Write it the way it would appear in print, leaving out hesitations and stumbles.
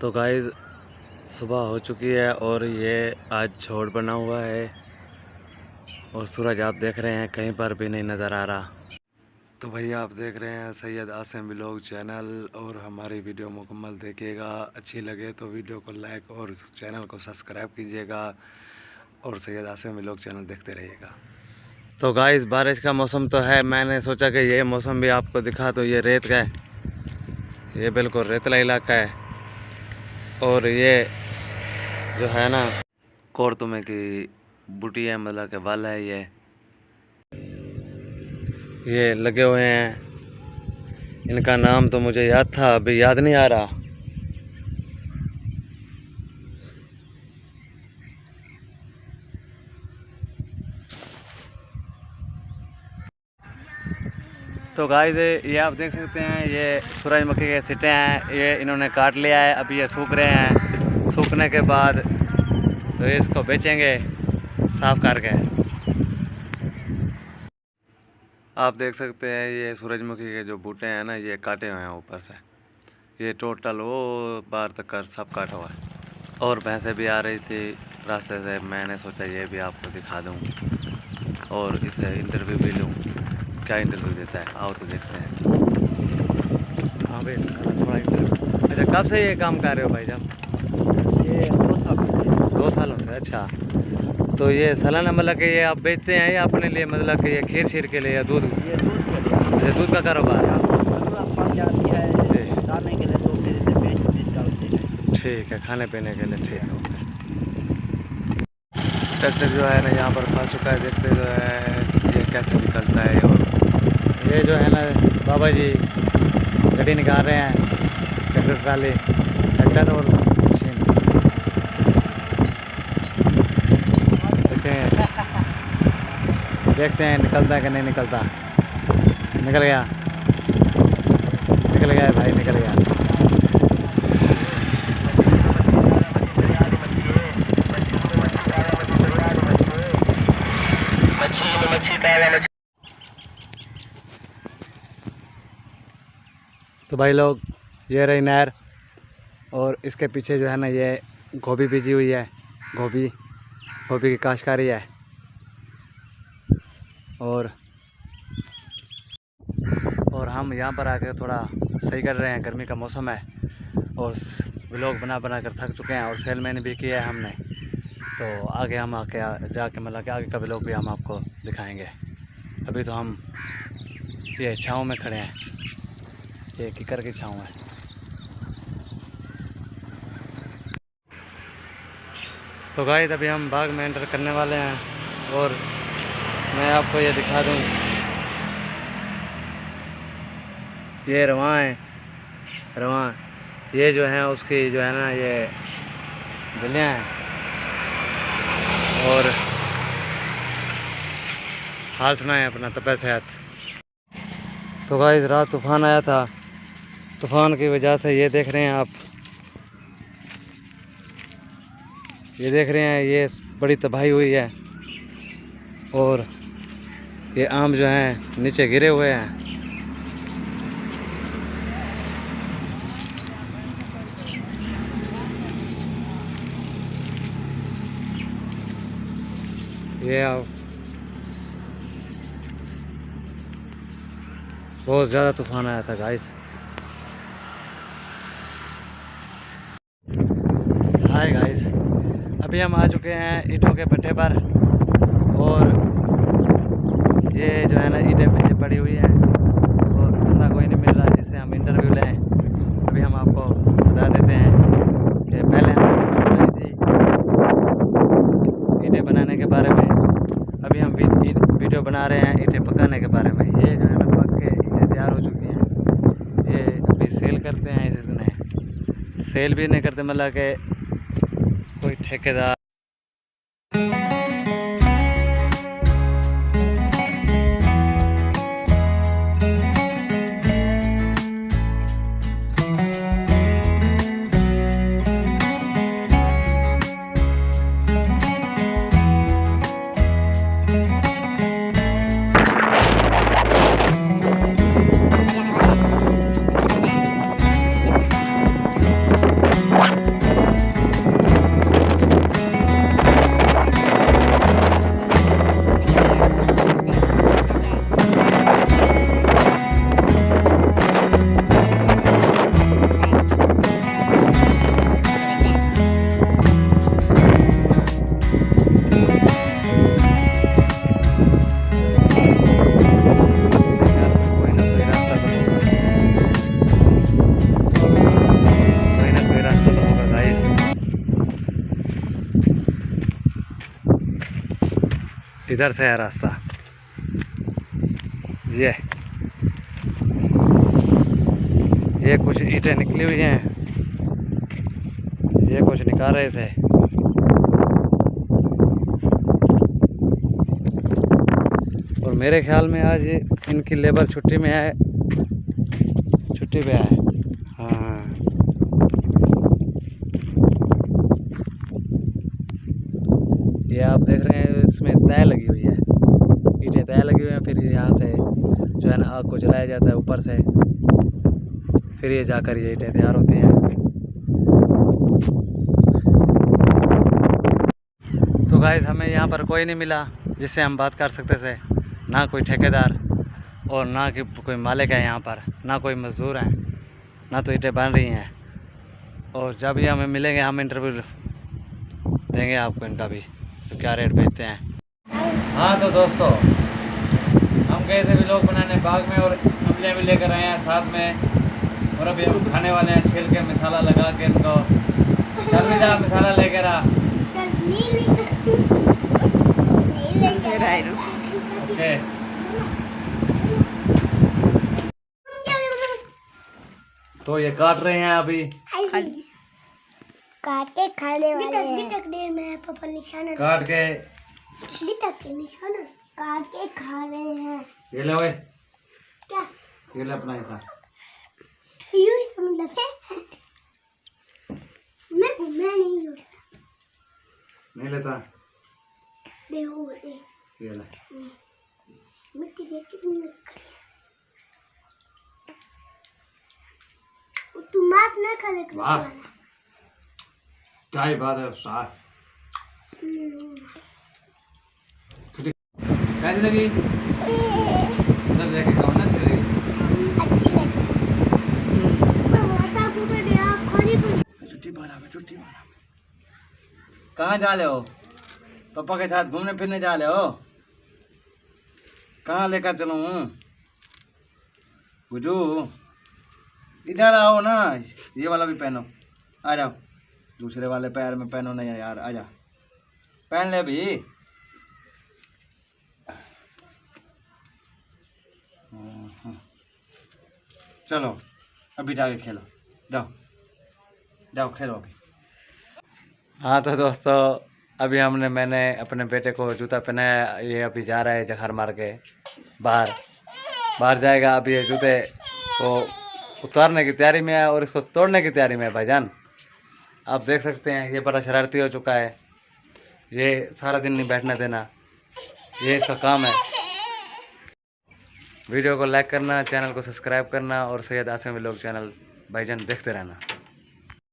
तो गाइस सुबह हो चुकी है और ये आज छोड़ बना हुआ है और सूरज आप देख रहे हैं कहीं पर भी नहीं नज़र आ रहा। तो भैया आप देख रहे हैं सैयद आसिम व्लॉग चैनल और हमारी वीडियो मुकम्मल देखिएगा। अच्छी लगे तो वीडियो को लाइक और चैनल को सब्सक्राइब कीजिएगा और सैयद आसिम व्लॉग चैनल देखते रहिएगा। तो गाइस बारिश का मौसम तो है, मैंने सोचा कि ये मौसम भी आपको दिखा दो। ये रेत का है, ये बिल्कुल रेतला इलाका है और ये जो है ना कोरतुमे की बूटी है, मतलब के वल है। ये लगे हुए हैं, इनका नाम तो मुझे याद था, अभी याद नहीं आ रहा। तो गाइस ये आप देख सकते हैं, ये सूरजमुखी के सिटे हैं, ये इन्होंने काट लिया है। अभी ये सूख रहे हैं, सूखने के बाद तो इसको बेचेंगे साफ करके। आप देख सकते हैं ये सूरजमुखी के जो बूटे हैं ना, ये काटे हुए हैं ऊपर से। ये टोटल वो बार तक कर सब काटा हुआ है और भैंसें भी आ रही थी रास्ते से। मैंने सोचा ये भी आपको दिखा दूं और इससे इंटरव्यू भी लूं, क्या इंटरव्यू देता है, आओ तो देखते हैं। हाँ भाई थोड़ा इंटरव्यू। अच्छा, कब से ये काम कर रहे हो भाई साहब? ये 2 साल से। 2 सालों से। अच्छा, तो ये सालाना मतलब कि ये आप बेचते हैं या अपने लिए, मतलब कि ये खीर शीर के लिए या दूध? ये दूध के लिए। अच्छा, दूध का कारोबार है। ज़रूरत पड़ जाती है खाने के लिए तो फिर इसे बेच डालते हैं। ठीक है, खाने पीने के लिए। ठीक है, ओके। ट्रैक्टर जो है ना यहाँ पर फंस चुका है, देखते जो है ये कैसे निकलता है। और ये जो है ना बाबा जी गड्डी निकाल रहे हैं, ट्रैक्टर ट्राली, ट्रैक्टर और मशीन। देखते हैं निकलता है कि नहीं निकलता। निकल गया, निकल गया भाई, निकल गया। तो भाई लोग ये रही नहर और इसके पीछे जो है ना ये गोभी बीजी हुई है, गोभी की काश्तकारी है। और हम यहाँ पर आके थोड़ा सही कर रहे हैं, गर्मी का मौसम है और व्लॉग बना कर थक चुके हैं और सेलमैन भी किया है हमने। तो आगे हम आके जाके मतलब कि आगे का व्लॉग भी हम आपको दिखाएंगे। अभी तो हम ये छाँव में खड़े हैं, ये किकर की छाँव है। तो गाइस अभी हम बाग में एंटर करने वाले हैं और मैं आपको ये दिखा दूं, ये रवां है, रवां ये जो है उसकी जो है ना ये गलियाँ हैं और हाल सुनाए अपना तपे सेहत। तो गाइस रात तूफ़ान आया था, तूफ़ान की वजह से ये देख रहे हैं आप, ये देख रहे हैं ये बड़ी तबाही हुई है और ये आम जो हैं नीचे गिरे हुए हैं। ये बहुत ज़्यादा तूफ़ान आया था गाइस। हाय गाइस, अभी हम आ चुके हैं ईंटों के भट्टे पर और ये जो है ना ईंटें पीछे पड़ी हुई हैं और बंदा कोई नहीं मिल रहा जिससे हम इंटरव्यू लें। अभी हम आपको बता देते हैं कि पहले हमने बनाई थी ईंटें बनाने के बारे में, अभी हम वीडियो बना रहे हैं ईंटें पकाने के बारे में। ये जो है ना पक के ईंटें तैयार हो चुकी हैं, ये अभी सेल करते हैं। इसमें सेल भी नहीं करते, मतलब कि कोई ठेकेदार इधर से है रास्ता। ये कुछ ईंटें निकली हुई हैं, ये कुछ निकाल रहे थे। और मेरे ख्याल में आज इनकी लेबर छुट्टी में है, छुट्टी पे है। हाँ, ये आप देख रहे हैं, इसमें तय लगी हुई है, ईंटें तय लगी हुई हैं। फिर यहाँ से जो है ना आग को जलाया जाता है ऊपर से, फिर ये जाकर ये ईंटें तैयार होती हैं। तो गाइस, हमें यहाँ पर कोई नहीं मिला जिससे हम बात कर सकते थे, ना कोई ठेकेदार और ना कि कोई मालिक है यहाँ पर, ना कोई मज़दूर हैं, ना तो ईंटें बन रही हैं। और जब ये हमें मिलेंगे हम इंटरव्यू देंगे आपको इनका भी, तो क्या रेट बेचते हैं। हाँ तो दोस्तों, हम गए थे व्लॉग बनाने बाग में और अमले भी लेकर आए हैं साथ में। और अभी हम खाने वाले हैं, छिल के मसाला लगा के इनको। चल भी जा, मसाला लेकर आ। ओके, तो ये काट रहे हैं अभी, काट के खाने वाले हैं। पापा निशाना काट के निशाना काट के खा रहे हैं। ये ले ओए, क्या ये ले अपना हिस्सा। यूं ही मतलब है। मैं नहीं होता, नहीं लेता, देखो ये ले। मिट्टी देख कितनी तू माफ ना करे। वाह, क्या ही बात है साहब। कैसी लगी? उधर जाके खाओ ना, अच्छी लगी। अच्छी लगी। छुट्टी मारा। कहाँ जा रहे हो? पापा के साथ घूमने फिरने जा रहे हो? कहाँ लेकर चलूं? बुझू, इधर आओ ना, ये वाला भी पहनो। आ जाओ, दूसरे वाले पैर में पहनो नहीं यार, आ जा, पहन ले भी। चलो अभी जाके खेलो, जाओ जाओ खेलो अभी। हाँ तो दोस्तों, अभी मैंने अपने बेटे को जूता पहनाया, ये अभी जा रहा है जखर मार के बाहर जाएगा। अभी ये जूते को उतारने की तैयारी में है और इसको तोड़ने की तैयारी में है भाईजान। आप देख सकते हैं ये बड़ा शरारती हो चुका है, ये सारा दिन नहीं बैठने देना, ये इसका काम है। वीडियो को लाइक करना, चैनल को सब्सक्राइब करना और सैयद आसिम व्लॉग चैनल भाईजान देखते रहना।